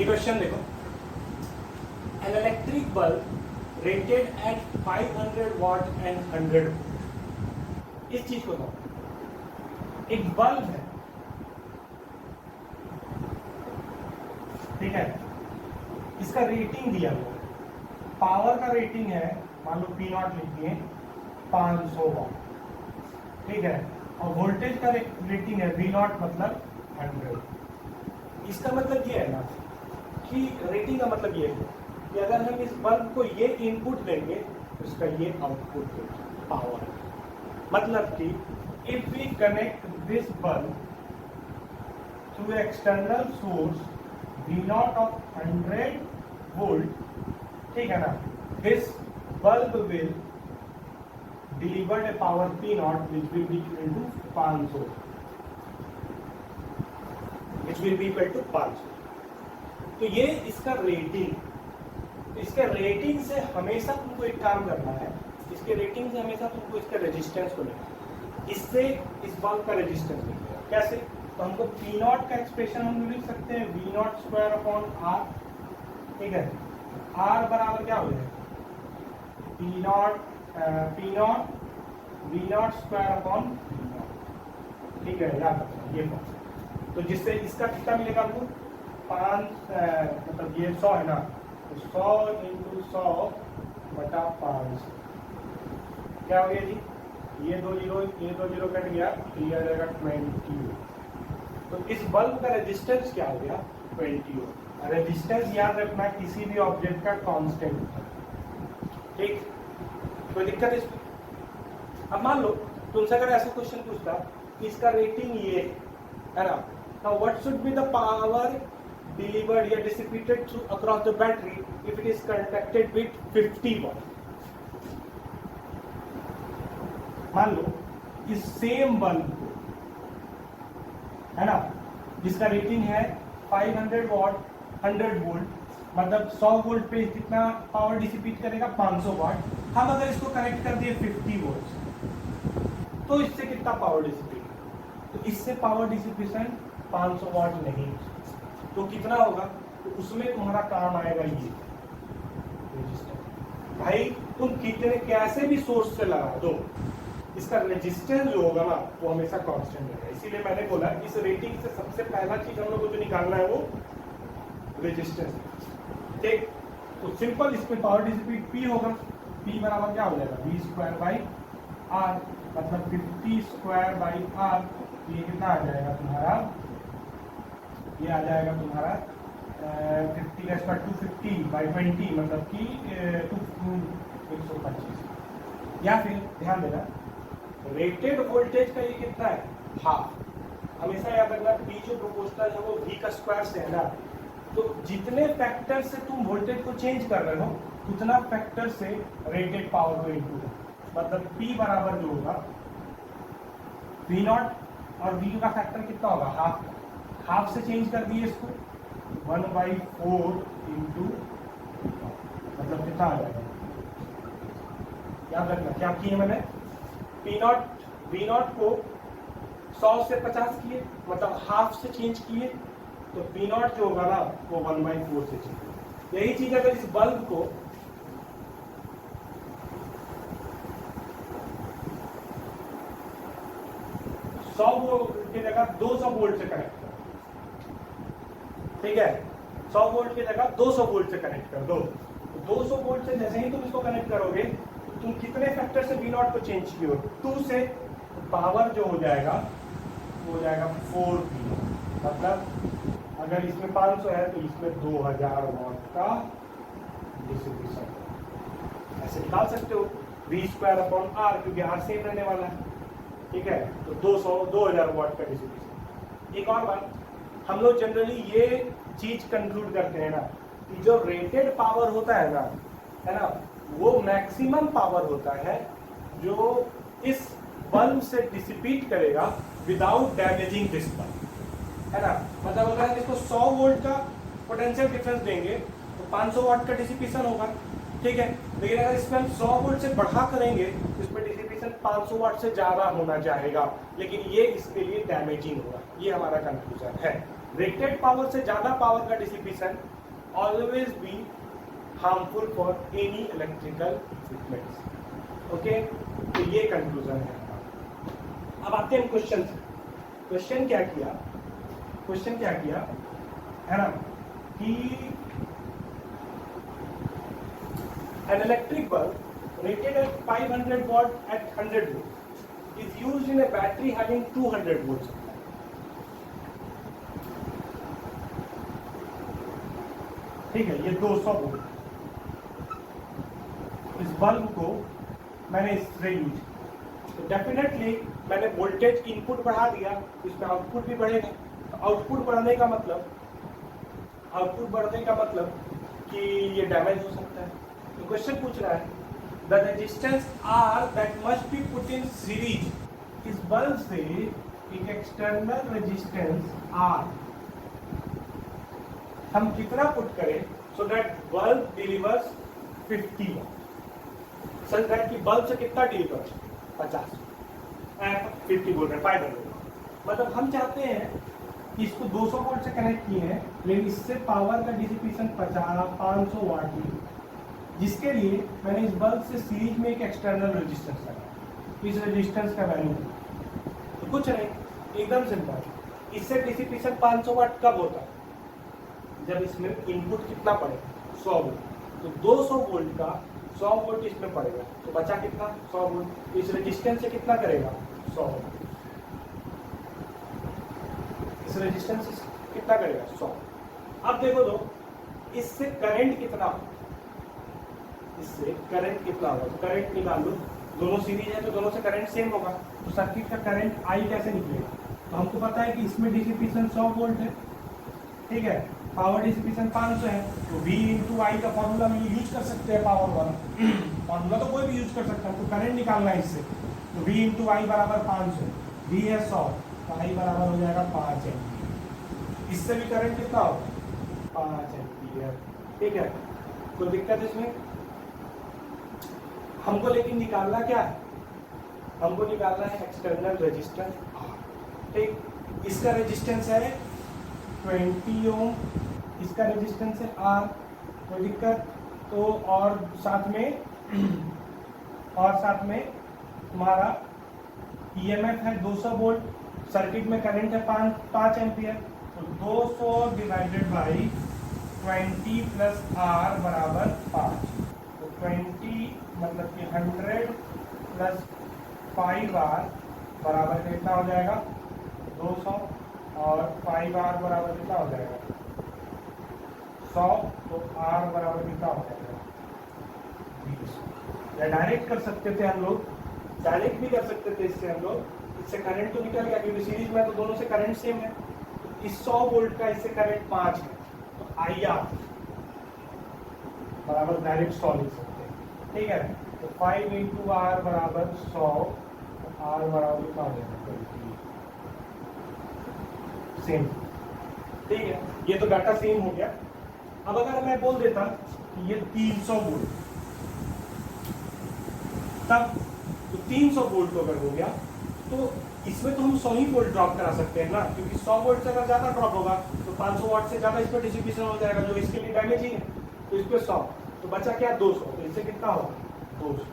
ये क्वेश्चन देखो, an electric bulb rated eight 500 what and 100 volt. इस चीज को दो, एक बल्ब है, ठीक है, इसका रेटिंग दिया हुआ है, पावर का रेटिंग है, मान लो पी नॉट लिख दिए 500 वॉट, ठीक है, और वोल्टेज का रेटिंग है वी नॉट मतलब 100। इसका मतलब ये है ना कि रेटिंग का मतलब ये है कि अगर हम इस बल्ब को ये इनपुट देंगे तो इसका ये आउटपुट देगा पावर। मतलब कि if we connect this bulb through external source V naught of 100 volt, ठीक है ना, this bulb will delivered a power P naught which will be equal to 500, which will be equal to 500। तो ये इसका rating, इसके rating से हमेशा तुमको एक काम करना है, इसके रेटिंग से हमेशा तुमको इसके रेजिस्टेंस को लेना, इससे इस बल्ब का रेजिस्टेंस निकलेगा। कैसे? तो हमको पी नॉट का एक्सप्रेशन हम लिख सकते हैं V naught square upon R, ठीक है, आर बराबर क्या हो जाएगा P naught V naught square upon P naught, ठीक है, याद रखना ये फॉर्म। तो जिससे इसका कितना मिलेगा हमको 5 मतलब ये 100 है ना, तो 100 इंटू 100 बटा 500 क्या हो गया जी, ये 2 जीरो कट गया, तो ये आ जाएगा 20 ओम। तो इस बल्ब का रेजिस्टेंस क्या हो गया 20 ओम। रेजिस्टेंस याद रखना किसी भी ऑब्जेक्ट का कांस्टेंट होता है, ठीक, कोई दिक्कत इसमें? अब मान लो तुमसे अगर ऐसा क्वेश्चन पूछता कि इसका रेटिंग ये है ना, now what should be the power delivered या dissipated through across the battery if it is connected with 50 watt। मान लो इस सेम बल्ब को, है ना, जिसका रेटिंग है 500 वॉट 100 वोल्ट, मतलब 100 वोल्ट पे कितना पावर डिसिपेट करेगा 500 वाट। हम अगर इसको कनेक्ट कर दिए 50 वोल्ट तो इससे कितना पावर डिसिपेट, तो इससे पावर डिसिपेशन 500 वाट नहीं, तो कितना होगा, तो उसमें तुम्हारा काम आएगा ये रेजिस्टेंस। भाई तुम कितने कैसे भी सोर्स से लगा दो, इसका रेजिस्टेंस जो होगा ना वो हमेशा कांस्टेंट रहेगा। इसीलिए मैंने बोला इस रेटिंग से सबसे पहला चीज हम लोग को जो निकालना है वो रेजिस्टेंस, ठीक। तो सिंपल इसमें पावर डिसिपेट P होगा, P बराबर क्या हो जाएगा V स्क्वायर बाई R, मतलब 50 स्क्वायर बाई R, ये कितना आ जाएगा तुम्हारा, ये आ जाएगा तुम्हारा 50 का स्क्वायर 250 बाई 20 मतलब कि 125। या फिर ध्यान देना रेटेड वोल्टेज का ये कितना है हाफ, हमेशा याद रखना P जो प्रोपोर्शनल है वो V का स्क्वायर से है ना, तो जितने फैक्टर से तुम वोल्टेज को चेंज कर रहे हो उतना फैक्टर से रेटेड पावर को इनटू है, मतलब P बराबर जो होगा V नॉट और V का फैक्टर कितना होगा हाफ, हाफ से चेंज कर दिए इसको 1/4 इंटू, मतलब कितना आ जाएगा, याद रखना क्या किए मैंने, V नॉट को 100 से 50 किए, मतलब हाफ से चेंज किए, तो P नॉट जो होगा ना वो 1/4 से चेंज। यही चीज अगर इस बल्ब को वोल्ट की जगह 200 वोल्ट से कनेक्ट कर, ठीक है, 100 वोल्ट की जगह 200 वोल्ट से कनेक्ट कर दो, तो 200 वोल्ट से जैसे ही तुम इसको कनेक्ट करोगे तो तुम कितने फैक्टर से V नॉट को चेंज किए हो 2 से, तो पावर जो हो जाएगा वो हो जाएगा 4P, मतलब अगर इसमें 500 है तो इसमें 2000 वाट का डिसिपेशन, ऐसे निकाल सकते हो V स्क्वायर अपॉन R, क्योंकि R सेम रहने वाला है, ठीक है, तो 2000 वाट का डिसिपेशन। एक और बात, हम लोग जनरली ये चीज कंक्लूड करते हैं ना कि जो रेटेड पावर होता है ना, वो मैक्सिमम पावर होता है जो इस बल्ब से डिसिपेट करेगा विदाउट डैमेजिंग दिस बल्ब, है ना, मतलब अगर हम इसको 100 वोल्ट का पोटेंशियल डिफरेंस देंगे तो 500 वाट का डिसिपेशन होगा, ठीक है, लेकिन अगर इसमें हम 100 वोल्ट से बढ़ा करेंगे तो इसमें डिसिपेशन डिसिपेशन 500 वाट से ज़्यादा होना चाहेगा, लेकिन ये इसके लिए डैमेजिंग होगा। ये हमारा कंक्लूजन है। रेटेड पावर से ज़्यादा पावर का dissipation always be harmful for any electrical equipments. Okay, तो ये कंक्लूजन है। अब आते हैं क्वेश्चन से। क्वेश्चन क्या किया है ना कि an electric bulb rated at 500 watt at 100 volt is used in a battery having 200 volts supply. ठीक है, ये 200 वोल्ट, इस बल्ब को मैंने इससे यूज, तो डेफिनेटली मैंने वोल्टेज इनपुट बढ़ा दिया, इसमें आउटपुट भी बढ़ेगा। तो आउटपुट बढ़ने का मतलब कि ये डैमेज हो सकता है। तो क्वेश्चन पूछ रहा है the resistance R that must be put in series. इस बल्ब से एक एक्सटर्नल रेजिस्टेंस आर हम कितना पुट करें so that bulb delivers 50 watt, so that कि बल्ब से कितना डिलीवर 50 50 बोल रहे हैं 500। मतलब हम चाहते हैं कि इसको 200 वाट से कनेक्ट किए हैं, लेकिन इससे पावर का डिसिपेशन 500 वाट ही, जिसके लिए मैंने इस बल्ब से सीरीज में एक एक्सटर्नल रेजिस्टेंस लगाया। इस रेजिस्टेंस का वैल्यू तो कुछ नहीं, एकदम सिंपल। इससे डिसिपेशन 500 वाट कब होता है? जब इसमें इनपुट कितना पड़ेगा 100 वोल्ट। तो 200 वोल्ट का 100 वोल्ट इसमें पड़ेगा, तो बचा कितना 100 वोल्ट। इस रेजिस्टेंस से कितना करेगा 100 वोल्ट, इस रेजिस्टेंस से कितना करेगा 100। अब देखो तो इससे करंट कितना होगा, इससे करंट कितना होगा, तो करंट निकाल लो। दोनों सीरीज है तो दोनों से करंट सेम होगा, तो सर्किट का करंट आई कैसे निकलेगा? तो हमको पता है कि इसमें डिसिपेशन 100 वोल्ट है, ठीक है, पावर डिसिपेशन 500 है, तो V इंटू आई का फॉर्मूला हम यूज कर सकते हैं। पावर वाला फॉर्मूला तो कोई भी यूज कर सकता है, हमको करंट निकालना है इससे। तो V इंटू आई बराबर 500, V है 100, तो आई बराबर हो जाएगा 5 एम्पीयर। इससे भी करंट कितना होगा 5 एम्पीयर, ठीक है। कोई दिक्कत इसमें? हमको लेकिन निकालना क्या है? हमको निकालना है एक्सटर्नल रेजिस्टेंस R, ठीक। इसका रेजिस्टेंस है 20 ओम, इसका रेजिस्टेंस है R, कोई दिक्कत? तो और साथ में तुम्हारा EMF है 200 वोल्ट, सर्किट में करंट है 5 एम्पियर। तो 200 डिवाइडेड बाई 20 प्लस R बराबर 5। तो 20 मतलब कि 100 प्लस 5R बराबर कितना हो जाएगा 200, और 5R बराबर कितना हो जाएगा 100। तो R बराबर कितना हो जाएगा 20। या डायरेक्ट कर सकते थे हम लोग, डायरेक्ट भी कर सकते थे इससे हम लोग। इससे करंट तो निकल गया क्योंकि सीरीज में तो दोनों से करंट सेम है। तो इस 100 वोल्ट का इससे करंट 5 है, तो IR बराबर डायरेक्ट 100 लिख सकते हैं, ठीक है। तो 5 इंटू R बराबर 100, तो R बराबर कितना हो जाएगा 20, सेम, ठीक है। ये तो डाटा सेम हो गया। अब अगर मैं बोल देता कि ये 300 वोल्ट, तब तो 300 वोल्ट अगर हो गया तो इसमें तो हम 100 ही वोल्ट ड्रॉप करा सकते हैं ना, क्योंकि 100 वोल्ट से अगर ज़्यादा ड्रॉप होगा तो 500 वाट से ज़्यादा इसमें डिस्ट्रीब्यूशन हो जाएगा, जो इसके लिए डैमेज ही है। तो इस पर 100, तो बचा क्या 200, तो इससे कितना होगा 200।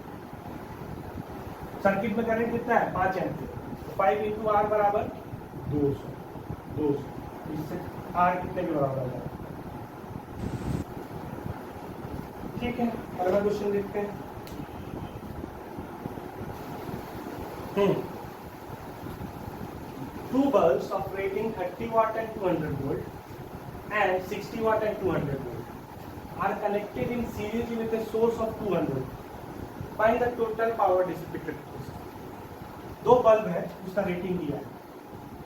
सर्किट में करंट कितना है 5 एम्पीयर, तो 5 इंटू R बराबर 200। इससे R कितने के बराबर है? ठीक है, अगला क्वेश्चन देखते हैं। Two bulbs of rating 30 watt and 200 volt and 60 watt and 200 volt are connected in series with a source of 200. Find the total power dissipated. दो बल्ब है उसका रेटिंग दिया है,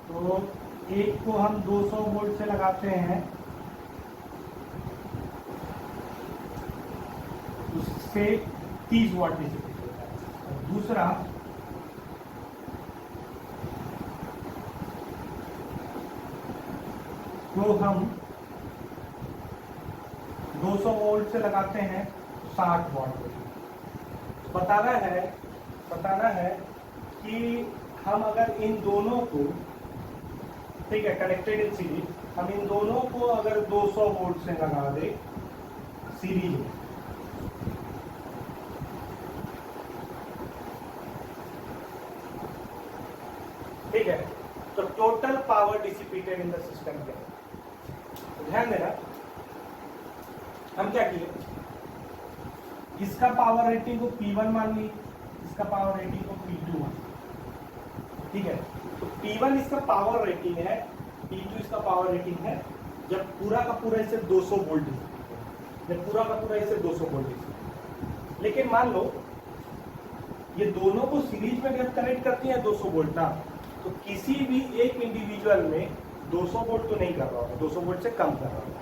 तो एक को हम 200 वोल्ट से लगाते हैं, उससे 30 वाट डिसिपेट होता है, और दूसरा तो हम 200 वोल्ट से लगाते हैं 60 वाट। बताना है बताना है कि हम अगर इन दोनों को, ठीक है, कनेक्टेड इन सीरीज, हम इन दोनों को अगर 200 वोल्ट से लगा दे सीरीज में, ठीक है, तो total power dissipated in the system क्या है? तो ध्यान देना, हम क्या किए, इसका पावर रेटिंग को P1 मान ली, इसका पावर रेटिंग को P2 मान ली, ठीक है। तो P1 इसका पावर रेटिंग है, P2 इसका पावर रेटिंग है, जब पूरा का पूरा इसे 200 वोल्ट, जब पूरा का पूरा इसे 200 वोल्ट। लेकिन मान लो ये दोनों को सीरीज में जब कनेक्ट करती है 200 वोल्ट ना, तो किसी भी एक इंडिविजुअल में 200 वोल्ट तो नहीं कर रहा होगा, 200 वोल्ट से कम कर रहा होगा।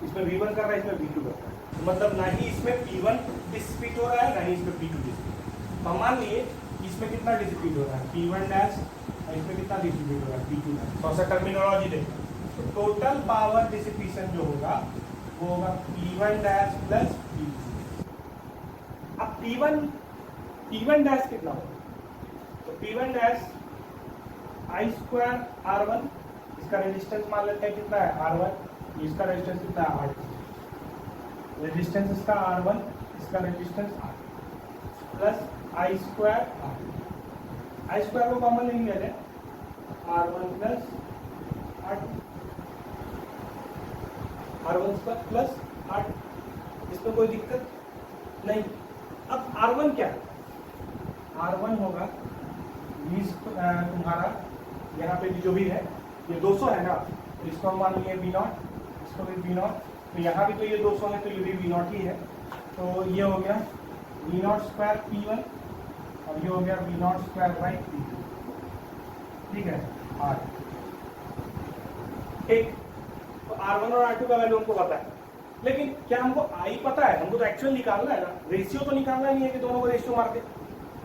इसमें V1 कर रहा है, इसमें V2 कर रहा है, तो मतलब ना ही इसमें P1 डिसिपेट हो रहा है, ना ही इसमें P2 डिसिपेट। हम मान लिए इसमें कितना डिसिपेट हो रहा है P1 डैश, और इसमें कितना डिसिपेट हो रहा है P2 डैश। थोड़ा सा टर्मिनोलॉजी देखो, तो टोटल पावर डिसिपेशन जो होगा वो होगा P1 डैश प्लस P2। अब P1 डैश कितना होगा, तो P1 dash I square R1, इसका रेजिस्टेंस मान लेते हैं कितना है R1, इसका रेजिस्टेंस कितना है R2, रेजिस्टेंस इसका R1, इसका resistance R2 plus I square R2, I square को कॉमन ले लिया जाए R1 plus R2, R1 square plus R2, इसमें कोई दिक्कत नहीं। अब R1 क्या है, R1 होगा तुम्हारा यहाँ पे जो भी है ये 200 है ना, तो इसको हम मान लिए V0, इसको भी V0, तो यहाँ भी तो ये 200 है, तो ये भी V0 ही है, तो ये हो गया V0 स्क्वायर P1 और ये हो गया V0 स्क्वायर बाई P2, ठीक है R, ठीक। तो R1 और R2 का वैल्यू हमको पता है, लेकिन क्या हमको I पता है? हमको तो एक्चुअल निकालना है ना, रेशियो तो निकालना नहीं है कि दोनों को रेशियो मार दे,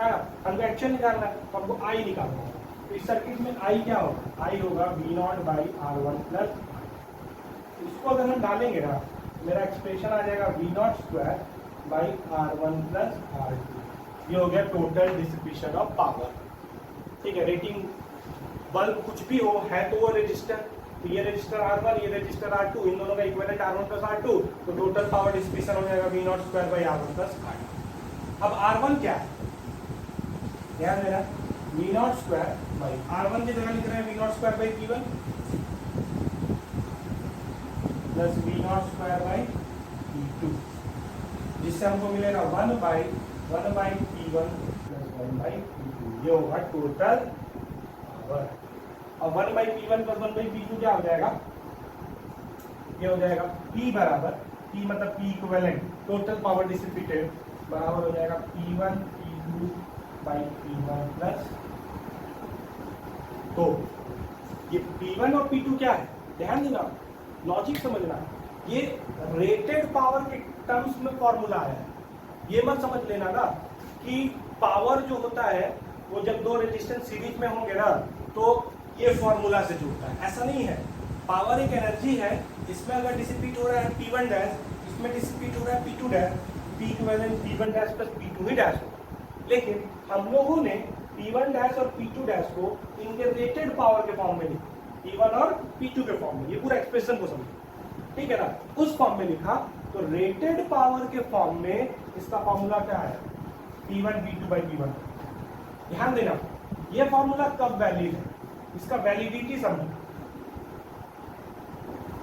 है ना, हमको एक्चुअल निकालना है, तो हमको I निकालना है। तो इस सर्किट में I क्या होगा, I होगा V0 बाई R1 प्लस, इसको अगर हम डालेंगे ना, मेरा एक्सप्रेशन आ जाएगा V0 square by R1 plus R2, ये हो गया टोटल डिसिपेशन ऑफ पावर, ठीक है। रेटिंग बल्ब कुछ भी हो है तो वो रेजिस्टर, तो ये रेजिस्टर R1, ये रेजिस्टर R2, इन दोनों का इक्विवेलेंट R1 प्लस R2, तो टोटल पावर डिसिपेशन हो जाएगा V0 square by R1 plus R2। अब R1 क्या है, ध्यान देना, V0 स्क्वायर बाई R1 की जगह लिख रहे हैं V0 square by P1 plus V0 square by P2, जिससे हमको मिलेगा 1 by P1 plus 1 by P2, ये होगा टोटल पावर। और 1 by P1 plus 1 by P2 क्या हो जाएगा, ये हो जाएगा P बराबर, P मतलब P equivalent, total power dissipated बराबर हो जाएगा P1 P2 by P1 plus, तो ये P1 और P2 क्या है, ध्यान देना, लॉजिक समझना, ये रेटेड पावर के टर्म्स में फॉर्मूला है। ये मत समझ लेना ना कि पावर जो होता है वो जब दो रेजिस्टेंस सीरीज में होंगे ना तो ये फॉर्मूला से जुड़ता है, ऐसा नहीं है। पावर एक एनर्जी है, इसमें अगर डिसिपेट हो रहा है P1 डैश, इसमें डिसिपेट हो रहा है P2 dash, P equivalent P1 dash plus P2 ही डैश होगा। लेकिन हम लोगों ने P1 डैश और P2 डैश को इनके रेटेड पावर के फॉर्म में लिखा, P1 और P2 के फॉर्म में, ये पूरा एक्सप्रेशन को समझो, ठीक है ना, उस फॉर्म में लिखा। तो रेटेड पावर के फॉर्म में इसका फॉर्मूला क्या है, P1 V2 बाई P1। ध्यान देना, ये फॉर्मूला कब वैलिड है, इसका वैलिडिटी समझो।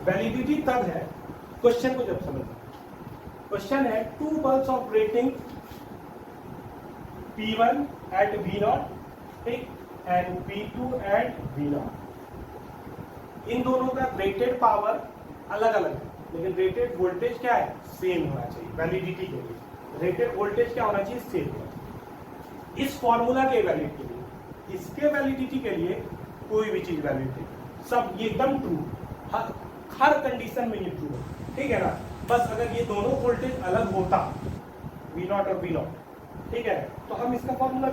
वैलिडिटी तब है, क्वेश्चन को जब समझो, क्वेश्चन है 2 bulbs of rating P1 at V0, ठीक, एंड P2 at V0, इन दोनों का रेटेड पावर अलग अलग है, लेकिन रेटेड वोल्टेज क्या है, सेम होना चाहिए। वैलिडिटी के लिए रेटेड वोल्टेज क्या होना चाहिए, सेम होना चाहिए। इस फॉर्मूला के वैलिडिटी के लिए, इसके वैलिडिटी के लिए कोई भी चीज वैलिड है, सब ये एकदम ट्रू, हर कंडीशन में ये ट्रू है, ठीक है ना। बस अगर ये दोनों वोल्टेज अलग होता V0 और V0, ठीक है, तो हम इसका formula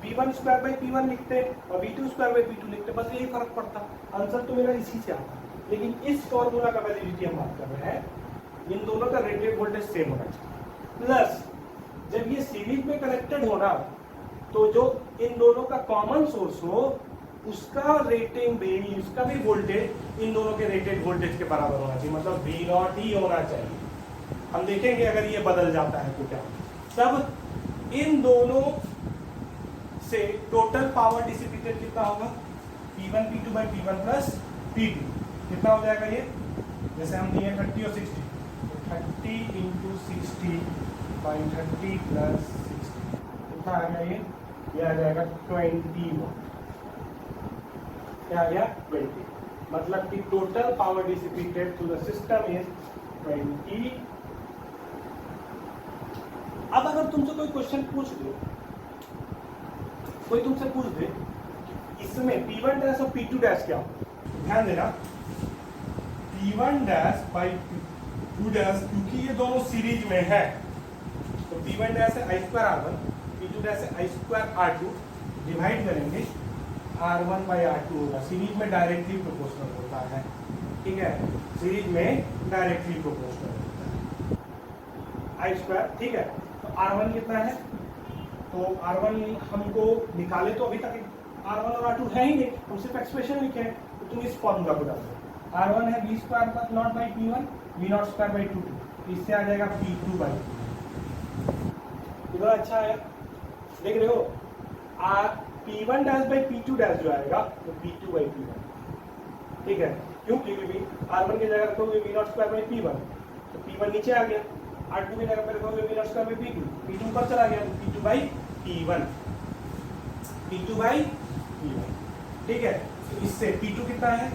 V1 square by P1 लिखते और V2 स्क्वायर बाई P2 लिखते, बस यही फर्क पड़ता, आंसर तो मेरा इसी से आता। लेकिन इस फॉर्मूला का वैलिडिटी हम बात कर रहे हैं, इन दोनों का रेटेड वोल्टेज सेम होना चाहिए। प्लस जब ये सीरीज में कनेक्टेड होना तो जो इन दोनों का कॉमन सोर्स हो उसका रेटिंग भी, उसका भी वोल्टेज इन दोनों के रेटेड वोल्टेज के बराबर होना चाहिए, मतलब V0 ही होना चाहिए। हम देखेंगे अगर ये बदल जाता है तो क्या, तब इन दोनों से टोटल पावर डिसिपेटेड कितना होगा, P1 P2 by P1 plus P2 कितना हो जाएगा ये, जैसे हम दिए 30 और 60, 30 into 60 by 30 plus 60 कितना आ गया ये आ जाएगा 20 वाट। क्या आ गया 20, मतलब कि total power dissipated to the system is 20। अब अगर तुमसे कोई क्वेश्चन पूछ दे, कोई तुमसे पूछ दे इसमें P1 डैश और P2 डैश क्या हो, ध्यान देना P1 dash by P2 dash, क्योंकि ये दोनों सीरीज में है तो P1 डैश है I square R1, P2 dash है I स्क्वायर R2, डिवाइड करेंगे R1 बाई R2 होगा, सीरीज में डायरेक्टली प्रोपोर्शनल होता है, ठीक है, सीरीज में डायरेक्टली प्रोपोर्शनल होता है I स्क्वायर, ठीक है। तो R1 कितना है, तो R1 हमको निकाले तो अभी तक R1 और R2 है ही नहीं, हम सिर्फ एक्सप्रेशन लिखे हैं, तो तुम इस फॉर्मूला को डाल दो, R1 है V square plus not by P1 V0 square by 2, इससे आ जाएगा P2 बाई, इधर अच्छा है, देख रहे हो P1 dash by P2 dash जो आएगा तो P2 बाई P1, ठीक है, क्यों, क्योंकि R1 की जगह रखोगे V0 स्क्वायर बाई P1 तो P1 नीचे आ गया, R2 की जगह पर रखोगे V0 square by P2, P2 ऊपर चला गया तो P2 by P1, P2 by P1, ठीक है। तो इससे P2 कितना है,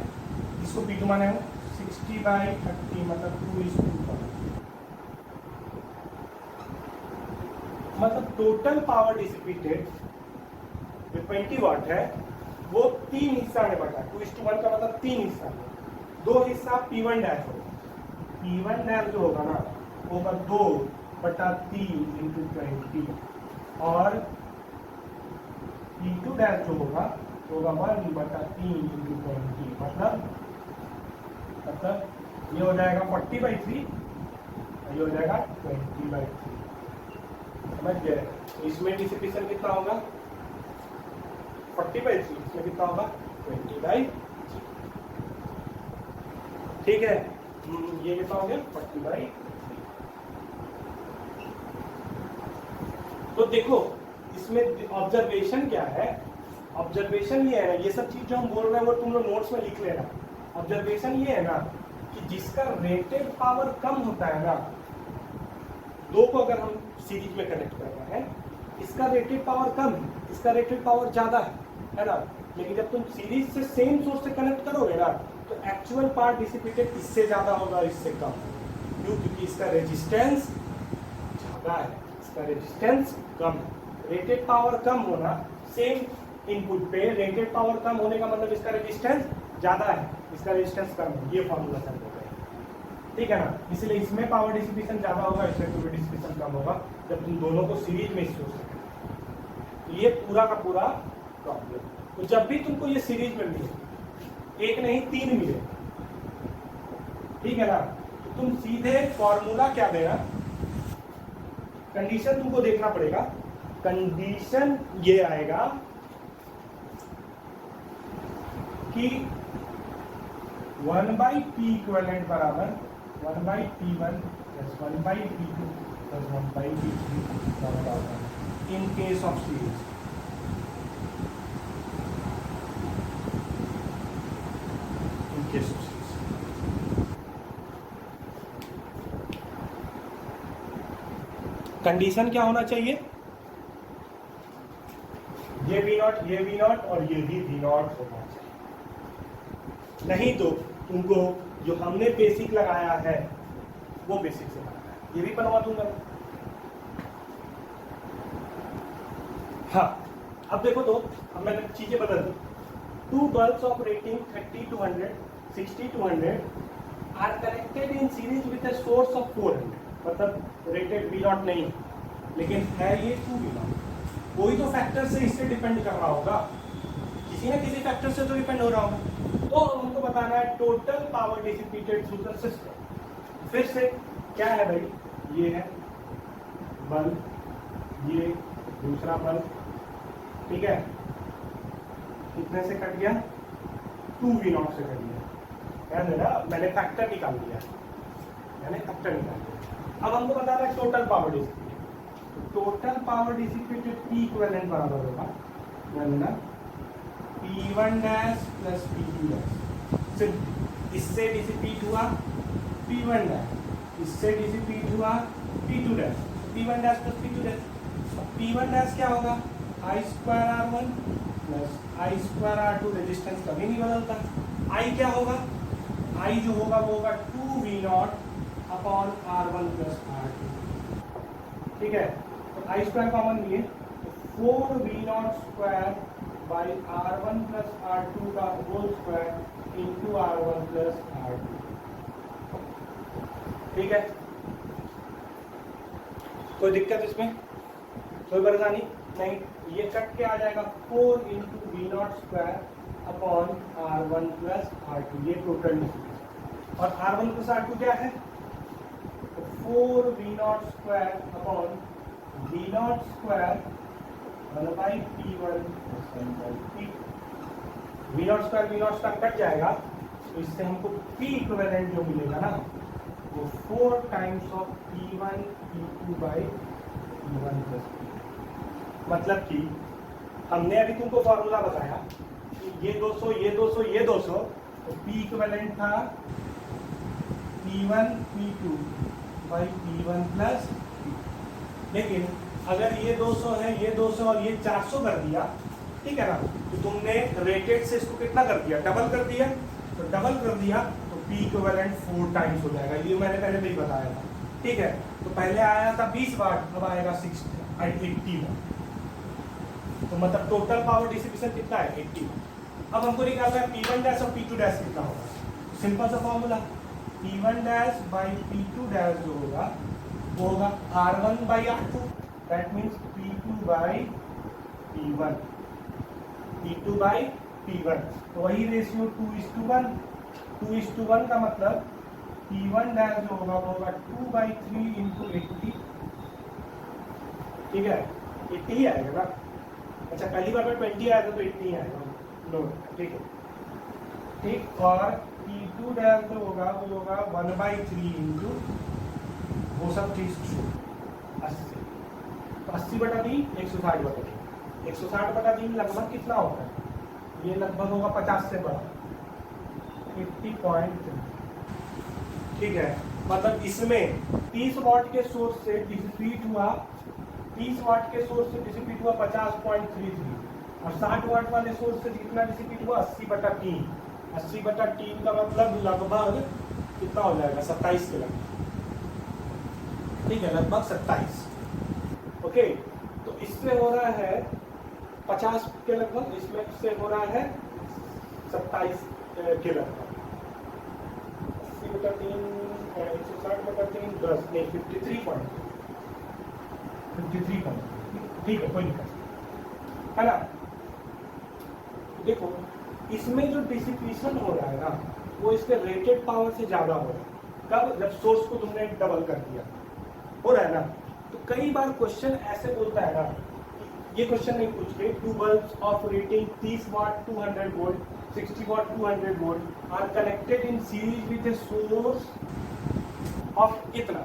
इसको P2 माने हो 60 बाई 30 मतलब 2:1, मतलब टोटल पावर डिसिपेटेड जो 20 वाट है वो 3 हिस्सा में बटा, 2:1 का मतलब 3 हिस्सा में, 2 हिस्सा P1 डैश होगा, P1 डैश जो होगा ना होगा 2/3 into 20 और P2 डैश जो होगा 1/3 into 20, मतलब ये हो जाएगा 40/3, ये हो जाएगा 20/3, समझ गए। इसमें डिसिपेशन कितना होगा 40/3, इसमें कितना होगा 20/3, ठीक है, ये कितना हो गया 40/3। तो देखो इसमें ऑब्जर्वेशन क्या है, ऑब्जर्वेशन ये है ना, ये सब चीज जो हम बोल रहे हैं वो तुम लोग नोट्स में लिख लेना। ऑब्जर्वेशन ये है ना कि जिसका रेटेड पावर कम होता है ना, दो को अगर हम सीरीज में कनेक्ट कर रहे हैं, इसका रेटेड पावर कम है, इसका रेटेड पावर ज्यादा है ना, लेकिन जब तुम सीरीज से सेम सोर्स से कनेक्ट करोगे ना तो एक्चुअल पावर डिसिपेटेड इससे ज्यादा होगा, इससे कम, क्यों, क्योंकि इसका रेजिस्टेंस ज्यादा है, इसका रेजिस्टेंस कम है। रेटेड पावर कम होना, सेम इनपुट पे रेटेड पावर कम होने का मतलब इसका रेजिस्टेंस ज्यादा है, इसका रेजिस्टेंस कम है, ये फॉर्मूला समझ गए, ठीक है ना। इसलिए इसमें पावर डिसिपेशन ज्यादा होगा, इसमें पावर डिसिपेशन कम होगा जब तुम दोनों को सीरीज में सोच सके। ये पूरा का पूरा प्रॉब्लम। तो जब भी तुमको ये सीरीज में मिले, एक नहीं 3 मिले, ठीक है ना, तो तुम सीधे फॉर्मूला क्या देना, कंडीशन तुमको देखना पड़ेगा, कंडीशन ये आएगा कि 1/P इक्विवेलेंट बराबर 1/P1 plus 1/P2 plus 1/P3 in case of series। in case of series condition क्या होना चाहिए, ये V0 और ये भी V0 होना चाहिए, नहीं तो तुमको जो हमने बेसिक लगाया है वो बेसिक से बनाना है, ये भी बनवा दूंगा। हाँ, अब देखो तो अब मैंने चीजें बदल दी। 2 bulbs of rating 30-100, 60-100 are connected in series with a source of 400, मतलब रेटेड V0 नहीं लेकिन है ये 2 V0, कोई तो फैक्टर से इससे डिपेंड कर रहा होगा, किसी ना किसी फैक्टर से तो डिपेंड हो रहा होगा। तो हमको बताना है total power dissipated through the system. फिर से क्या है भाई, ये है बल्ब, ये दूसरा बल्ब, ठीक है, कितने से कट गया, 2V0 से कट गया, ध्यान देना मैंने फैक्टर निकाल दिया, मैंने फैक्टर निकाल दिया। अब हमको बता रहा है total power dissipated, total power dissipated P equivalent बराबर होगा, ध्यान देना P1 dash plus P2 dash, सिर्फ इससे डिसिपेट हुआ P1 डैश, इससे डिसिपेट हुआ P2 dash, P1 dash plus P2 dash. P1 dash क्या होगा, I square R1 plus I square R2, resistance कभी नहीं बदलता। I क्या होगा, I जो होगा वो होगा 2V0 upon R1 plus R2, ठीक है। तो I स्क्वायर कॉमन लिए तो 4V0 square by R1 plus R2 का whole square into R1 plus R2, ठीक है। कोई दिक्कत इसमें, कोई परेशानी नहीं, ये कट के आ जाएगा 4 into V0 square upon R1 plus R2, ये टोटल डिस्टेंस। और R1 प्लस R2 क्या है, तो 4V0 square upon V0 square 1/P1 plus 1/P2। V0 square cut जाएगा, तो इससे हमको P इक्विवेलेंट जो मिलेगा ना वो 4 times of P1 P2 by P1 plus P2। मतलब कि हमने अभी तुमको फॉर्मूला बताया कि ये 200 ये 200 ये 200, तो P इक्विवेलेंट था P1 P2 by P1 plus P2। लेकिन अगर ये 200 है, ये 200 और ये 400 कर दिया, ठीक है ना, तो तुमने रेटेड से इसको कितना कर दिया, डबल कर दिया, तो डबल कर दिया तो P इक्विवेलेंट 4 टाइम्स हो जाएगा, ये मैंने पहले भी बताया था, ठीक है। तो पहले आया था 20 वाट, अब आएगा 80 वाट, तो मतलब टोटल पावर डिसिपेशन कितना है, 80 वाट। अब हमको निकालना है P1 डैश और P2 डैश कितना होगा, सिंपल सा formula, P1 dash by P2 dash जो होगा वो होगा R1 by R2, that means P2 by P1, P2 by P1, तो वही रेशियो 2:1, 2:1 का मतलब P1 डैश जो होगा वो होगा 2/3 इंटू 80, ठीक है, 80 ही आएगा ना। अच्छा पहली बार में 20 आया था तो 80 ही आएगा, नो, ठीक है, ठीक। और P2 डैश जो होगा वो होगा 1/3 इंटू वो सब चीज 80, तो 80/3 160/3, 160/3 लगभग कितना होता है, ये लगभग होगा 50 से बड़ा, 50.3, ठीक है। मतलब इसमें 30 वाट के सोर्स से डिसिपेट हुआ, 30 वाट के सोर्स से डिसिपेट हुआ 50.33, और 60 वाट वाले सोर्स से कितना डिसिपेट हुआ 80/3, 80/3 का मतलब लगभग कितना हो जाएगा 27 के लगभग, ठीक है, लगभग 27, ओके। तो इससे हो रहा है 50 के लगभग, इसमें से हो रहा है 27 के लगभग, 80/3 160/3 10 नहीं 53 ठीक है, कोई दिक्कत है ना। देखो इसमें जो डिसिपेशन हो रहा है ना वो इसके रेटेड पावर से ज्यादा हो रहा है, कब, जब सोर्स को तुमने डबल कर दिया, हो रहा है ना। तो कई बार क्वेश्चन ऐसे बोलता है ना, ये क्वेश्चन नहीं पूछ के 2 bulbs of rating 30 watt 200 volt 60 watt 200 volt are connected in series with a source of इतना,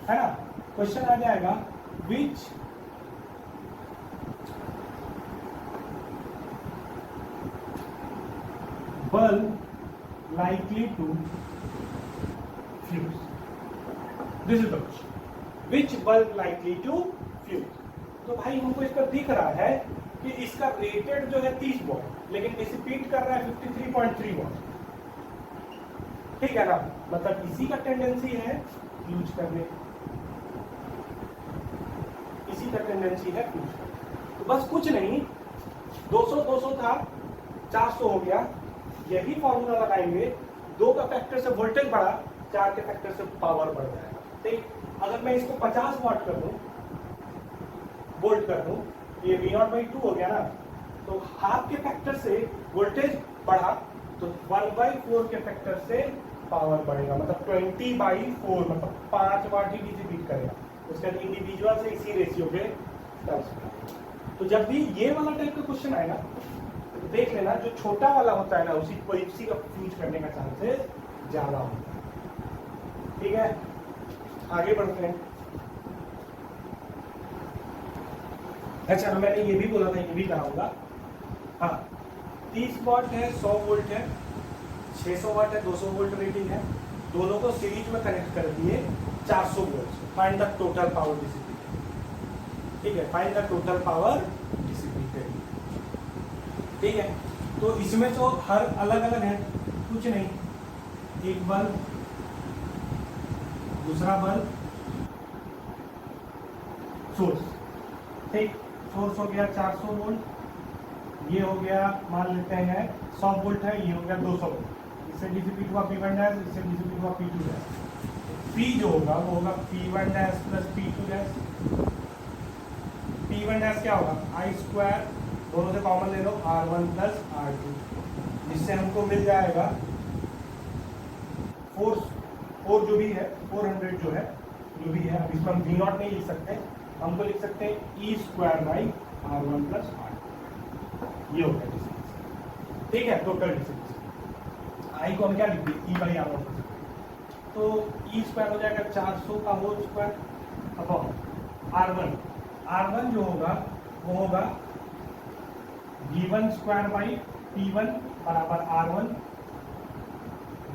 है ना। क्वेश्चन आ जाएगा which bulb likely to fuse, this is the question, which bulb likely to fuse। तो भाई हमको इसका दिख रहा है कि इसका रेटेड जो है 30 वॉट लेकिन डिसिपेट कर रहा है 53.3 वॉट, ठीक है ना। मतलब इसी का टेंडेंसी है फ्यूज करने, इसी का टेंडेंसी है फ्यूज करने। तो बस कुछ नहीं, 200 था 400 हो गया, यही फॉर्मूला लगाएंगे, 2 का फैक्टर से वोल्टेज बढ़ा, 4 के फैक्टर से पावर बढ़ जाएगा, ठीक। अगर मैं इसको 50 वाट कर दूं, वोल्ट कर दूं, ये V0/2 हो गया ना, तो हाफ के फैक्टर से वोल्टेज बढ़ा तो 1/4 के फैक्टर से पावर बढ़ेगा, मतलब 20/4, मतलब 5 वाट ही डिसिपेट करेगा। उसका इंडिविजुअल से इसी रेशियो पे ट्रांसफर। तो जब भी ये वाला टाइप का क्वेश्चन आएगा तो देख लेना, जो छोटा वाला होता है ना उसी का यूज करने का चांसेस ज्यादा होता है। ठीक है, आगे बढ़ते हैं। अच्छा, मैंने ये भी बोला था, ये भी कराऊंगा। हाँ, 30 वाट है, 100 वोल्ट है, 600 वाट है, 200 वोल्ट रेटिंग है, दोनों को सीरीज में कनेक्ट कर दिए 400 volt. Find the total power dissipated. ठीक है, find the total power dissipated. ठीक है, तो इसमें तो हर अलग अलग है, कुछ नहीं, एक बल्ब, दूसरा बल्ब, सोर्स। ठीक, सोर्स हो गया 400 वोल्ट, ये हो गया मान लेते हैं 100 वोल्ट है, ये हो गया 200 वोल्ट। इससे डिसिपेट हुआ P1 डैश, इससे डिसिपेट हुआ P2 डैश। P जो होगा वो होगा P1 dash plus P2 dash. P1 dash क्या होगा, I स्क्वायर, दोनों से कॉमन ले लो, R1 प्लस R2, जिससे हमको मिल जाएगा 4 जो भी है, 400 जो है, जो भी है। अब इसमें हम V0 नहीं लिख सकते, हमको लिख सकते हैं E square by R1 plus R2। ये हो गया डिस्टेंस। ठीक है, टोटल डिस्टेंस। आई को हम क्या लिख दिए, E बाई R1 प्लस। तो E स्क्वायर हो जाएगा 400 का whole square upon R1। R1 जो होगा वो होगा V1 स्क्वायर बाई P1 बराबर R1,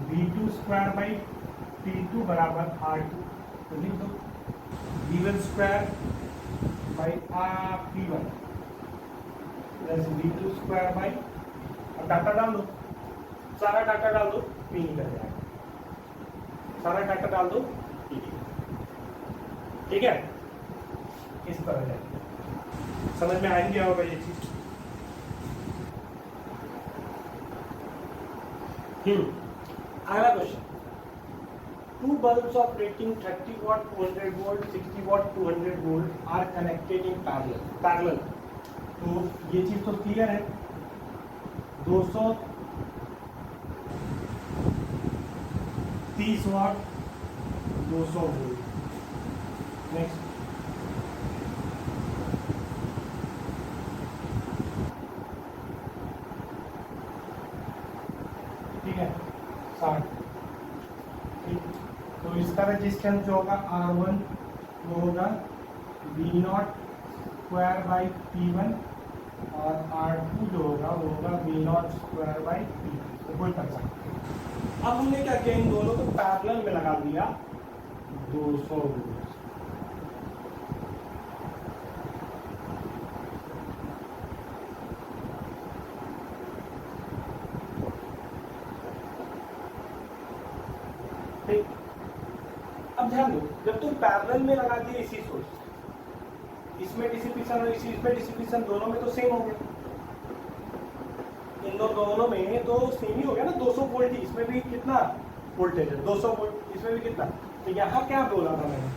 V2 square by P2 बराबर R2। तो लिख दो V1 square by P1 plus V2 square by, अब डाटा डाल दो, सारा डाटा डाल दो, P निकल जाएगा, सारा डाटा डाल दो, P निकल। ठीक है, इस तरह जाएगा, समझ में आ गया होगा ये चीज। अगला question, 2 bulbs of rating 30 watt, 200 volt, 60 watt, 200 volt are connected in parallel। तो ये चीज तो क्लियर है, 230 वाट, 200 वोल्ट। नेक्स्ट, ठीक है, 60। ठीक, तो इसका रेजिस्टेंस जो होगा R1 वो होगा V0 स्क्वायर बाई P1 और R2 जो होगा वो होगा V0 स्क्वायर बाई P2। तो कोई कर सकते हैं। अब हमने क्या किया, इन दोनों को पैरेलल में लगा दिया 200 वोल्ट। अब ध्यान दो, जब तुम पैरेलल में लगा दिए इसी सोर्स, इसमें डिसिपेशन और इसमें डिसिपेशन, दोनों में तो सेम हो गया, इन दोनों में तो सेम ही हो गया ना, 200 वोल्ट ही, इसमें भी कितना वोल्टेज है 200 वोल्ट, इसमें भी कितना। तो यहाँ क्या बोला था मैंने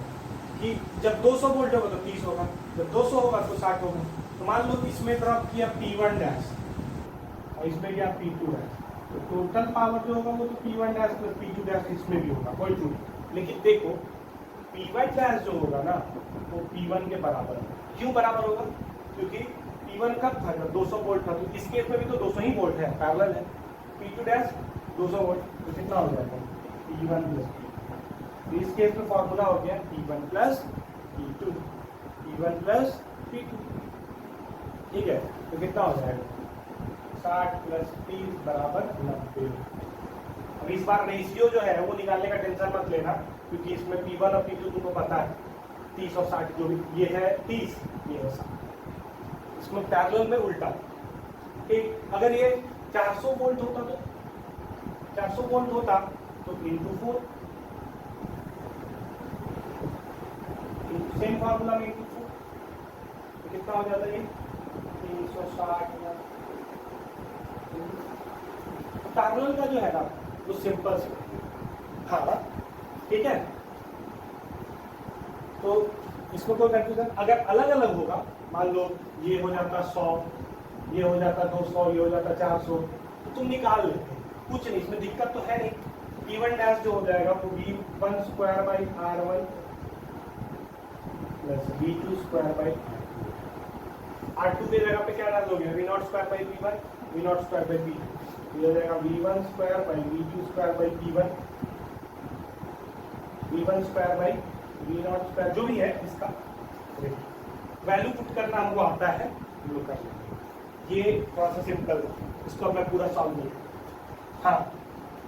कि जब 200 वोल्ट होगा तो 30 होगा, जब 200 होगा तो 60 होगा। तो मान लो इसमें ड्रॉप किया P1 डैश और इसमें किया P2 डैश, तो टोटल पावर जो होगा वो तो P1 dash plus P2 dash इसमें भी होगा, कोई चूक। लेकिन देखो P1 डैश जो होगा ना वो P1 के बराबर है। क्यों बराबर होगा, क्योंकि P1 कब था, जब 200 वोल्ट था, तो इस केस में भी तो 200 ही वोल्ट है, पैरेलल है। P2 डैश 200 वोल्ट, तो कितना हो जाएगा P1 प्लस P2। तो इस केस में फॉर्मूला हो गया P1 plus P2, P1 plus P2। ठीक है, तो कितना हो जाएगा 60 प्लस 30 बराबर 90। अब इस बार रेशियो जो है वो निकालने का टेंशन मत लेना, क्योंकि इसमें P1 और P2 तुमको पता है, 30 और 60 जो भी, ये है 30, ये है 60, इसमें पैरेलल में उल्टा। ठीक, अगर ये 400 वोल्ट होता तो 400 वोल्ट होता तो इंटू 4, सेम फार्मूला में इंटू 4, तो कितना हो जाता है ये 360 या पैरेलल का जो है ना वो सिंपल से। हाँ ठीक है, तो इसमें कोई कंफ्यूजन, अगर अलग अलग होगा, मान लो ये हो जाता 100, ये हो जाता 200, ये हो जाता 400, तो तुम निकाल लेते, कुछ नहीं, इसमें दिक्कत तो है नहीं। P1 डैश जो हो जाएगा वो V1 square by R1 plus V2 square by R2। R2 की जगह पे क्या डाल दोगे, V naught square by V one, V naught square by V two, ये हो जाएगा V one square by V two square by V one square by V naught square, जो भी है इसका वैल्यू पुट करना हमको आता है, हम लोग कर लेंगे। ये थोड़ा सा सिंपल, इसको मैं पूरा सॉल्व नहीं। हाँ,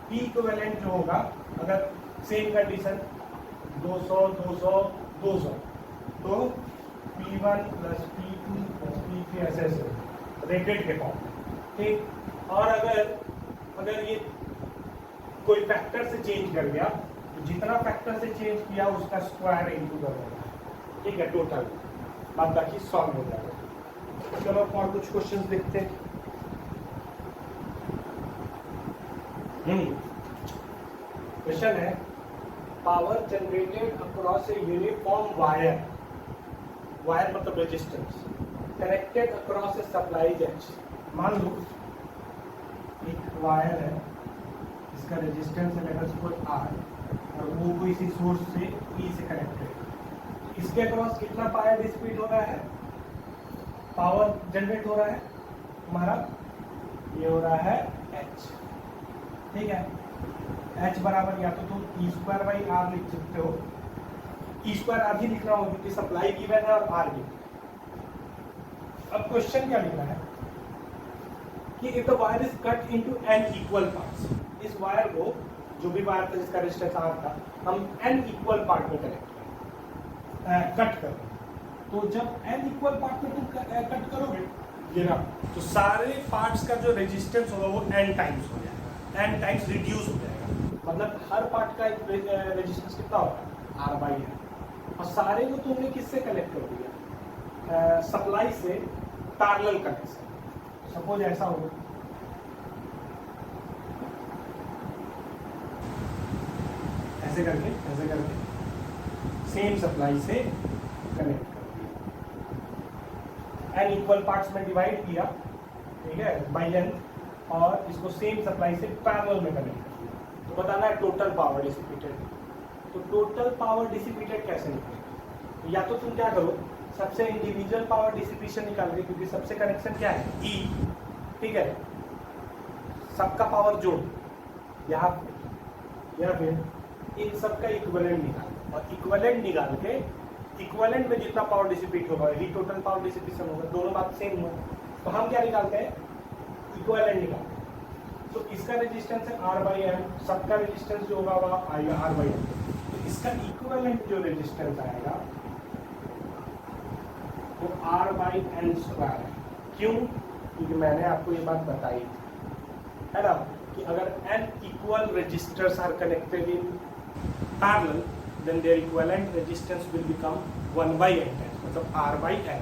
P इक्विवेलेंट जो होगा, अगर सेम कंडीशन 200 200 200 तो P1 plus P2 plus P3 ऐसे रेटेड के फॉर्म, ठीक। और अगर ये कोई फैक्टर से चेंज कर गया तो जितना फैक्टर से चेंज किया उसका स्क्वायर इनटू कर देगा, ठीक है, टोटल, बाद बाकी सॉल्व हो जाएगा। चलो और कुछ क्वेश्चंस देखते हैं। क्वेश्चन है, power generated across a uniform wire, wire मतलब रेजिस्टेंस, कनेक्टेड अक्रॉस ए सप्लाई एच। मान लो एक वायर है, इसका रेजिस्टेंस है लेवल सपोज R और वो कोई सी सोर्स से E से कनेक्टेड, इसके अक्रॉस कितना पावर डिसिपेट हो रहा है, पावर जनरेट हो रहा है हमारा, ये हो रहा है H, ठीक है। H बराबर या तो तुम E स्क्वायर बाई R लिख सकते हो, E स्क्वायर आर ही लिख रहा हूँ क्योंकि सप्लाई गिवन है और R भी। अब क्वेश्चन क्या लिख रहा है कि if the wire is cut into n equal parts, इस वायर को, जो भी वायर था जिसका रेजिस्टेंस R था, हम n इक्वल पार्ट में कट करो। तो जब n इक्वल पार्ट में तुम कट करोगे ये ना, तो सारे पार्ट्स का जो रेजिस्टेंस होगा वो n टाइम्स हो जाएगा, n टाइम्स रिड्यूस हो जाएगा। मतलब हर पार्ट का रेजिस्टेंस कितना होगा, R बाई n, और सारे को तुमने किससे कनेक्ट कर दिया, सप्लाई से पैरेलल कनेक्शन। सपोज ऐसा होगा, ऐसे करके सेम सप्लाई से कनेक्ट कर दिया, n इक्वल पार्ट्स में डिवाइड किया, ठीक है, बाई n, और इसको सेम सप्लाई से पैरेलल में कनेक्ट कर दिया। तो बताना है टोटल पावर डिसिपेटेड। तो टोटल पावर डिसिपेटेड कैसे निकलेगा, या तो तुम क्या करो, सबसे इंडिविजुअल पावर डिसिपेशन निकाल दे, क्योंकि सबसे कनेक्शन क्या है E, ठीक है, सबका पावर जोड़ यहाँ पे, या फिर इन सबका इक्विवेलेंट निकाल, और इक्विवेलेंट निकाल के इक्विवेलेंट में जितना पावर डिसिपेट होगा ही टोटल पावर डिसिपेशन होगा, दोनों बात सेम हो। तो हम क्या निकालते हैं, इक्विवेलेंट निकालते हैं। तो इसका रेजिस्टेंस है R बाई एम, सबका रेजिस्टेंस जो होगा वह आएगा R बाई एम। तो इसका इक्विवेलेंट जो रेजिस्टेंस आएगा वो R बाई एन स्क्वायर है। क्यों, क्योंकि मैंने आपको ये बात बताई है ना कि अगर n equal resistors are connected in parallel then their equivalent resistance will become 1 by n, मतलब R by n।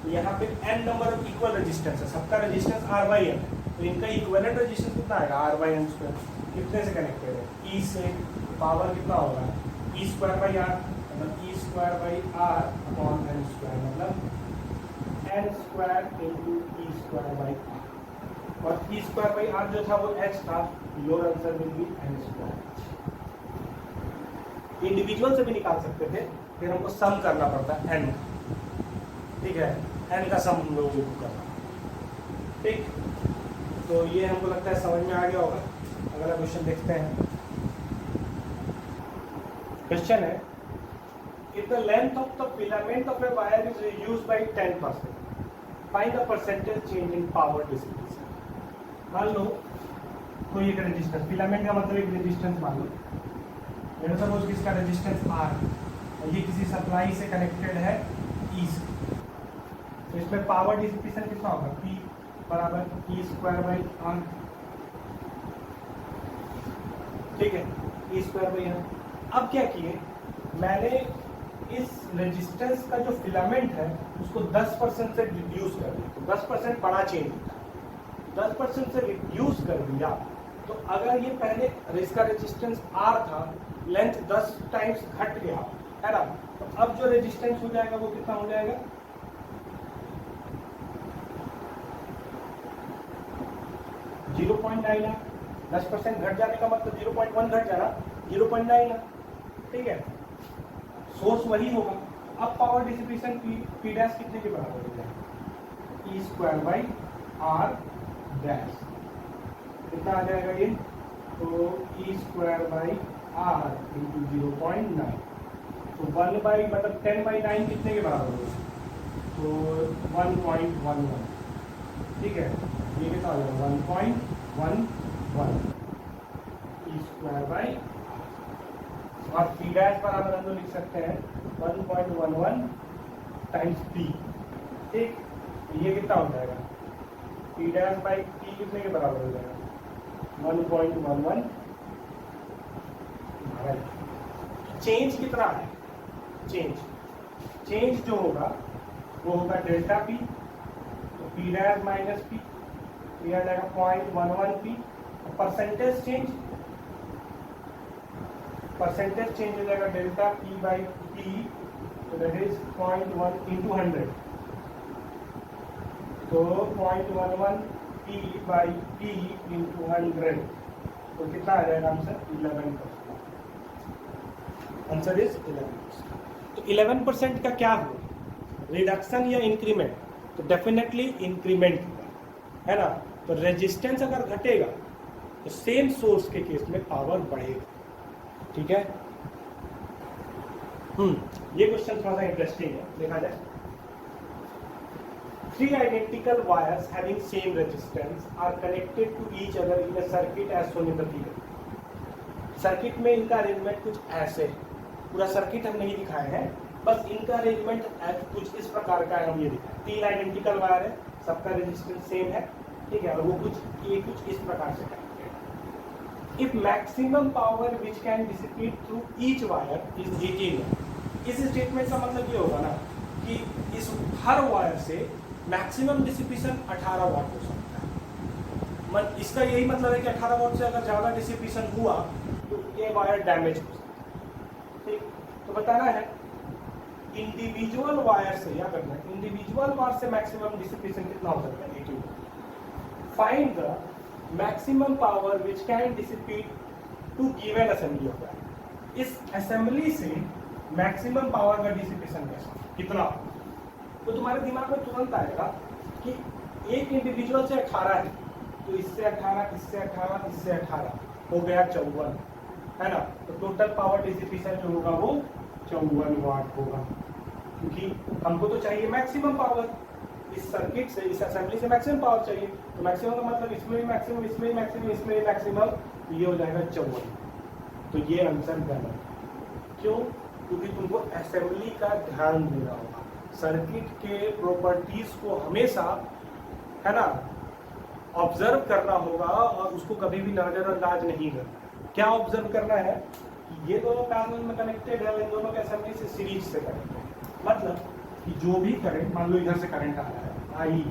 तो यहाँ पे n number of equal resistance है, सबका रेजिस्टेंस R by n है, तो इनका इक्विवेलेंट रेजिस्टेंस कितना आएगा, R by n स्क्वायर। कितने से कनेक्टेड है, E से, पावर कितना होगा, E स्क्वायर बाई R, मतलब E square by R upon n square, मतलब n square into E square by R, और E स्क्वायर बाई R जो था वो H था, your answer will be n square. Individual से भी निकाल सकते थे, फिर हमको सम करना पड़ता है n, ठीक है, n का सम हम लोगों को करना, ठीक। तो ये हमको लगता है समझ में आ गया होगा। अगला क्वेश्चन देखते हैं। क्वेश्चन है, if the length of the filament of a wire is reduced by 10%, find the percentage change in power dissipation। मान लो कोई एक रेजिस्टेंस, फिलामेंट का मतलब एक रेजिस्टेंस मान लो, मैंने सपोज इसका रेजिस्टेंस R और ये किसी सप्लाई से कनेक्टेड है E से, तो इसमें पावर डिसिपेशन कितना होगा, P बराबर E स्क्वायर बाई R, ठीक है, E स्क्वायर बाई R। अब क्या किए, मैंने इस रेजिस्टेंस का जो फिलामेंट है उसको 10% से रिड्यूस कर दिया, तो 10% बड़ा चेंज होता है, 10% से रिड्यूस कर दिया। तो अगर ये पहले इसका रेजिस्टेंस R था, लेंथ 10 टाइम्स घट गया है ना, तो अब जो रेजिस्टेंस हो जाएगा वो कितना हो जाएगा, 0.9 है। 10% घट जाने का मतलब 0.1 घट जाना, 0.9 है, ठीक है, सोर्स वही होगा। अब पावर डिसिपेशन P डैश कितने के बराबर हो जाएगा, ई स्क्वायर बाई आर डैश। कितना आ जाएगा ये? तो ई स्क्वायर बाई आर इंटू 0.9। तो 1 बाई मतलब 10/9 कितने के बराबर होगा? तो 1.11। ठीक है, ये कितना हो जाएगा? 1.11 ई स्क्वायर बाई, और पी डैश बराबर हम लोग लिख सकते हैं 1.11 टाइम्स पी। ठीक, ये कितना हो जाएगा? पी डैश बाई पी कितने के बराबर हो जाएगा? 1.11। चेंज कितना है? चेंज जो होगा वो होगा डेल्टा पी, तो पी डैश माइनस पी, तो यह आ जाएगा 0.11 पी। परसेंटेज चेंज हो जाएगा डेल्टा पी बाई पी, तो दैट इज 0.1 इंटू 100, तो 0.11 पी बाई पी इंटू 100, तो कितना आ जाएगा आंसर? 11%। Answer is 11%। तो 11% का क्या हुआ? रिडक्शन या इंक्रीमेंट? तो डेफिनेटली इंक्रीमेंट हुआ है ना। तो रेजिस्टेंस अगर घटेगा तो सेम सोर्स के केस में पावर बढ़ेगा। ठीक है, ये क्वेश्चन थोड़ा सा इंटरेस्टिंग है, देखा जाए। 3 identical wires having same resistance are connected to each other in a circuit as shown in the figure। Circuit में इनका अरेंजमेंट कुछ ऐसे है, पूरा सर्किट हम नहीं दिखाए हैं, बस इनका अरेंजमेंट कुछ इस प्रकार का है, हम ये दिखाए। 3 आइडेंटिकल वायर है, सबका रेजिस्टेंस सेम है, ठीक है, और वो कुछ इस प्रकार से कनेक्टेड है। If maximum power which can dissipate through each wire is 18। इस स्टेटमेंट का मतलब ये होगा ना कि इस हर वायर से मैक्सिमम डिसिपेशन 18 वाट हो सकता है। इसका यही मतलब है कि 18 वाट से अगर ज़्यादा डिसिपेशन हुआ तो ये वायर डैमेज हो सकता है। ठीक, तो बताना है इंडिविजुअल वायर से, या करना है इंडिविजुअल वायर से मैक्सिमम डिसिपेशन कितना हो सकता है? 18। Find the maximum power which can dissipate to given assembly of wire. इस असेंबली से मैक्सिमम पावर का डिसिपेशन कितना? तो तुम्हारे दिमाग में तुरंत आएगा कि एक इंडिविजुअल से 18 है, तो इससे 18, इससे 18, इससे 18 हो गया 54, है ना। तो टोटल पावर डिसिपेशन जो होगा वो 54 वाट होगा, क्योंकि हमको तो चाहिए मैक्सिमम पावर। इस सर्किट से, इस असेंबली से मैक्सिमम पावर चाहिए, तो मैक्सिमम का मतलब इसमें भी मैक्सिमम, इसमें भी मैक्सिमम, इसमें भी मैक्सिमम, तो ये हो जाएगा 54। तो ये आंसर गलत है। क्यों? क्योंकि तुमको असेंबली का ध्यान देना होगा, सर्किट के प्रॉपर्टीज को हमेशा, है ना, ऑब्जर्व करना होगा और उसको कभी भी नजरअंदाज नहीं करना। क्या ऑब्जर्व करना है? ये दोनों पैरेलल में कनेक्टेड है, इन दोनों के असेंबली से सीरीज से कनेक्टेड है, मतलब कि जो भी करंट, मान लो इधर से करंट आ रहा है आई,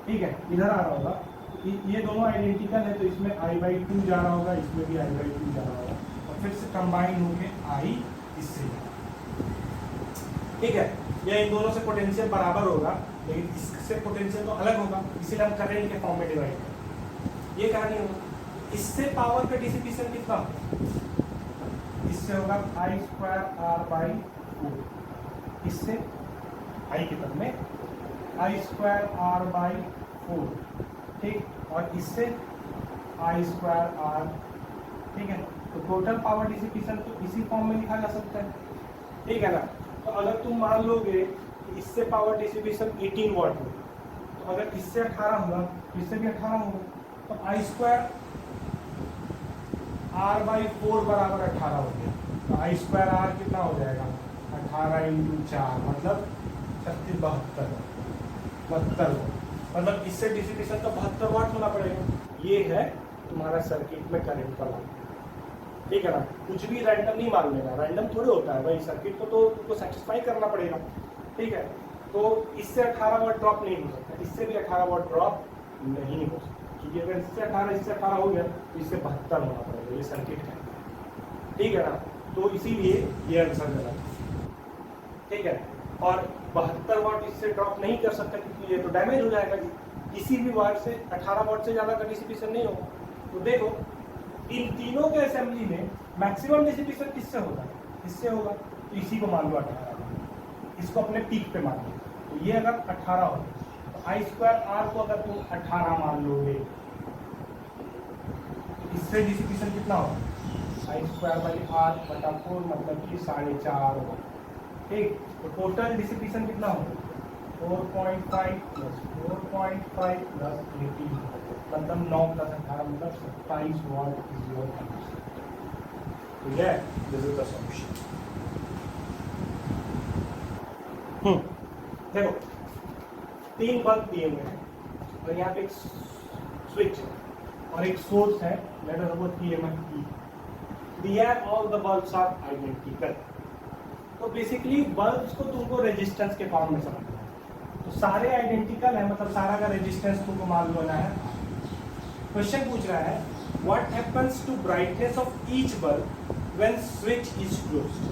ठीक है, इधर आ रहा होगा, ये दोनों आइडेंटिकल है, तो इसमें I/2 जा रहा होगा, इसमें भी I/2 जा रहा होगा, और फिर से कंबाइन होके I इससे, ठीक है। या इन दोनों से पोटेंशियल बराबर होगा, लेकिन इससे पोटेंशियल तो अलग होगा, इसीलिए हम करंट के फॉर्म में डिवाइड करें। ये कहानी होगा। इससे पावर का डिसिपेशन कितना होगा? इससे होगा I²R/4, इससे I की तरफ में I²R/4, ठीक, और इससे I²R, ठीक है। तो टोटल पावर डिसिपेशन तो इसी फॉर्म में लिखा जा सकता है, ठीक है ना। तो अगर तुम मान लोगे कि इससे पावर डिसिपेशन 18 वाट हो, तो अगर इससे 18 हुआ तो इससे भी 18 होगा, तो I²R/4 बराबर 18 हो गया, तो I²R कितना हो जाएगा? 18 × 4 मतलब 36, 72 मतलब इससे डिसिपेशन तो 72 वाट होना पड़ेगा। ये है तुम्हारा सर्किट में करंट का मान, ठीक है ना। कुछ भी रैंडम नहीं मान लेना, रैंडम थोड़ी होता है भाई, सर्किट को तो तुमको सेटिस्फाई करना पड़ेगा, ठीक है। तो इससे 18 वाट ड्रॉप नहीं हो सकता, इससे भी 18 वाट ड्रॉप नहीं हो सकता, क्योंकि अगर इससे 18 हो गया तो इससे 72 होना पड़ेगा, ये सर्किट है, ठीक है ना। तो इसीलिए ये आंसर गलत है, ठीक है। और 72 वाट इससे ड्रॉप नहीं कर सकता, क्योंकि ये तो डैमेज हो जाएगा। किसी भी वायर से 18 वाट से ज़्यादा का डिसिपेशन नहीं होगा। तो देखो इन तीनों के असेंबली में मैक्सिमम डिसिपेशन किससे होगा? इससे होगा, तो इसी को मान लो 18, इसको अपने पीक पे मान लो। तो ये अगर 18 हो आई स्क्वायर आर को अगर तुम 18 मान लोगे, इससे डिसिपेशन कितना होगा, आई स्क्वायर बाई आर बटा 4 मतलब कि 4.5 होगा। ठीक, तो टोटल डिसिपेशन कितना होगा 4.5 प्लस 4.5 प्लस 18 मतलब 9 प्लस 18 मतलब 27 वाट इज योर आंसर। ठीक है, दिस इज द सॉल्यूशन। देखो 3 बल्ब दिए हुए हैं और यहाँ पे एक स्विच है और एक सोर्स है, लेट अस सपोज PMI। दिया all the bulbs are identical. तो बेसिकली बल्ब्स को तुमको रेजिस्टेंस के फॉर्म में समझना है। तो सारे आइडेंटिकल है मतलब सारा का रेजिस्टेंस तुमको मालूम होना है। क्वेश्चन पूछ रहा है what happens to brightness of each bulb when switch is closed.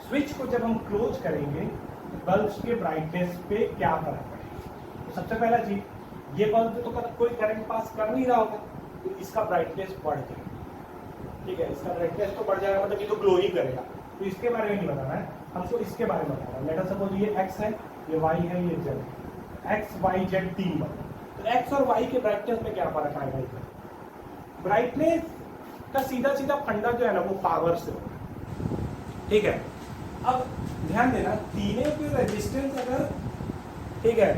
Switch को जब हम क्लोज करेंगे बल्ब्स के ब्राइटनेस पे क्या फर्क पड़ेगा। तो सबसे पहला चीज, ये बल्ब तो कोई करंट पास कर नहीं रहा होगा तो इसका ब्राइटनेस बढ़ जाएगा। ठीक है, इसका ब्राइटनेस तो बढ़ जाएगा मतलब ये तो ग्लो ही करेगा। तो इसके बारे में नहीं बताना है हमको, इसके बारे में बताना है। लेट अस सपोज ये x है, ये y है, ये z है, x y z 3 बल्ब। तो x और y के ब्राइटनेस में क्या फर्क आएगा इसमें। ब्राइटनेस का सीधा सीधा फंडा जो है ना वो पावर से होगा। ठीक है, अब ध्यान देना तीनों के रेजिस्टेंस अगर ठीक है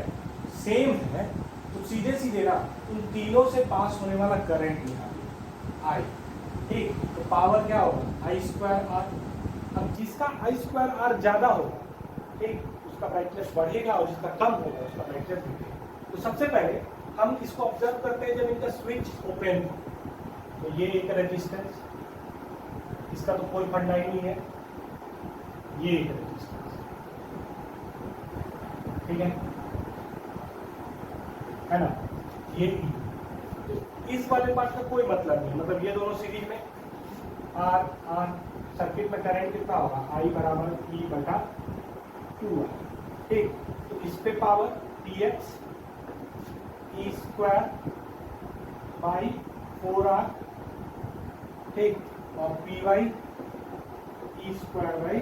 सेम है तो सीधे सीधे ना उन तीनों से पास होने वाला करंट निकालिए आई। ठीक, तो पावर क्या होगा आई स्क्वायर आर। अब जिसका आई स्क्वायर आर ज्यादा होगा ठीक उसका ब्राइटनेस बढ़ेगा और जिसका कम होगा उसका ब्राइटनेस घटेगा। तो सबसे पहले हम इसको ऑब्जर्व करते हैं जब इनका स्विच ओपन था तो ये एक रेजिस्टेंस, इसका तो कोई फंडा ही नहीं है, ये एक रेजिस्टेंस। ठीक है ना, ये इस वाले पार्ट का कोई मतलब नहीं, मतलब ये दोनों सीरीज में आर आर सर्किट में करंट कितना होगा आई बराबर ई बटा 2 आर। ठीक, तो इस पे power T X E square by 4r। ठीक, और P Y E square by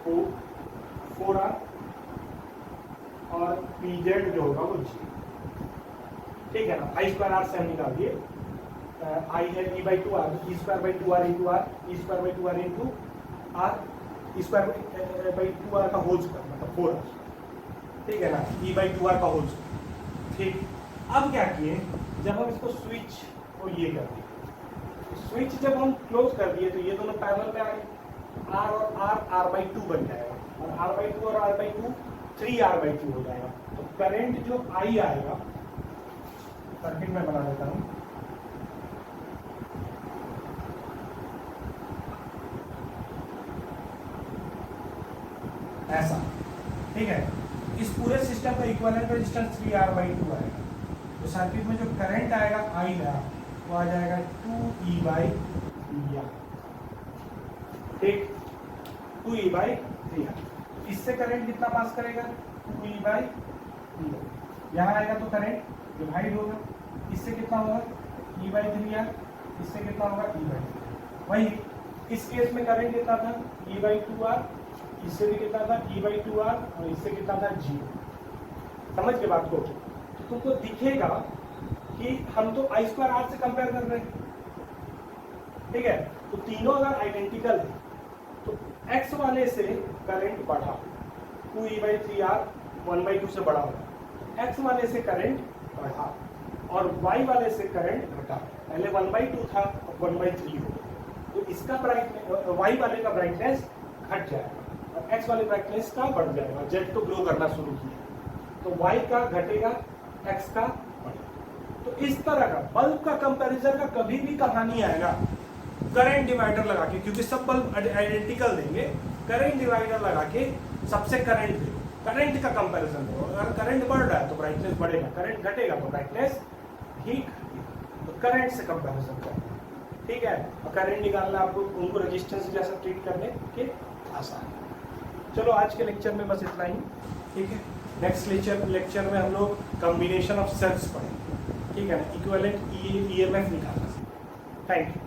4r और पी जेड जो होगा वो जी। ठीक है ना, आई स्क्वायर आर से हम निकाल दिए, आई है e by 2r, e square by 2r into r, e square by 2r into r, e square by 2r का होल स्क्वायर मतलब 4r। ठीक है ना, ई बाई 2r का होल स्क्वायर। ठीक, अब क्या किए जब हम इसको स्विच को ये कर दिए, स्विच जब हम क्लोज कर दिए तो ये दोनों पैरेलल में आ गए, आर और आर बाई 2 बन जाएगा और आर बाई 2 और आर बाई 2 3r बाई 2 हो जाएगा। तो करंट जो आई आएगा, सर्किट में बना देता हूं, ऐसा। ठीक है, इस पूरे सिस्टम का इक्विवेलेंट रेजिस्टेंस 3r बाई 2 आएगा। तो सर्किट में जो करंट आएगा आई ना वो आ जाएगा 2e बाई 3r। ठीक, 2e बाई 3r। इससे करंट कितना पास करेगा 2e बाई 3r। यहाँ आएगा तो करंट डिवाइड होगा, इससे कितना होगा e बाई 3r, इससे कितना होगा e बाई 3r। वही इस केस में करंट कितना था e बाई 2r, इससे भी कितना था e बाई 2r और इससे कितना था 0। समझ के बात को, तो तुमको दिखेगा कि हम तो आई स्क्वायर आर से कंपेयर कर रहे हैं। ठीक है, तो तीनों अगर आइडेंटिकल है तो x वाले से करंट बढ़ा 2e बाई 3r 1/2 से बड़ा होगा, x वाले से करंट बढ़ा और y वाले से करंट घटा। पहले 1/2 था अब 1/3 हो गया। तो इसका ब्राइटनेस y वाले का ब्राइटनेस घट जाएगा और x वाले ब्राइटनेस का बढ़ जाएगा। जेड तो ग्लो करना शुरू किया तो y का घटेगा x का बढ़ेगा। तो इस तरह का बल्ब का कंपैरिजन का कभी भी कहानी आएगा करंट डिवाइडर लगा के, क्योंकि सब बल्ब आइडेंटिकल देंगे, करंट डिवाइडर लगा के सबसे करंट दे, करंट का कंपैरिजन दो। अगर करंट बढ़ रहा है तो ब्राइटनेस बढ़ेगा, करंट घटेगा तो ब्राइटनेस ही घटेगा। तो करंट से कंपैरिजन करना। ठीक है, और करंट निकालना आपको उनको रेजिस्टेंस जैसा ट्रीट करने के आसान है। चलो आज के लेक्चर में बस इतना ही। ठीक है, नेक्स्ट लेक्चर में हम लोग कॉम्बिनेशन ऑफ सेल्स पढ़ेंगे। ठीक है ना, इक्विवेलेंट ईएमएफ निकालना। Thank you.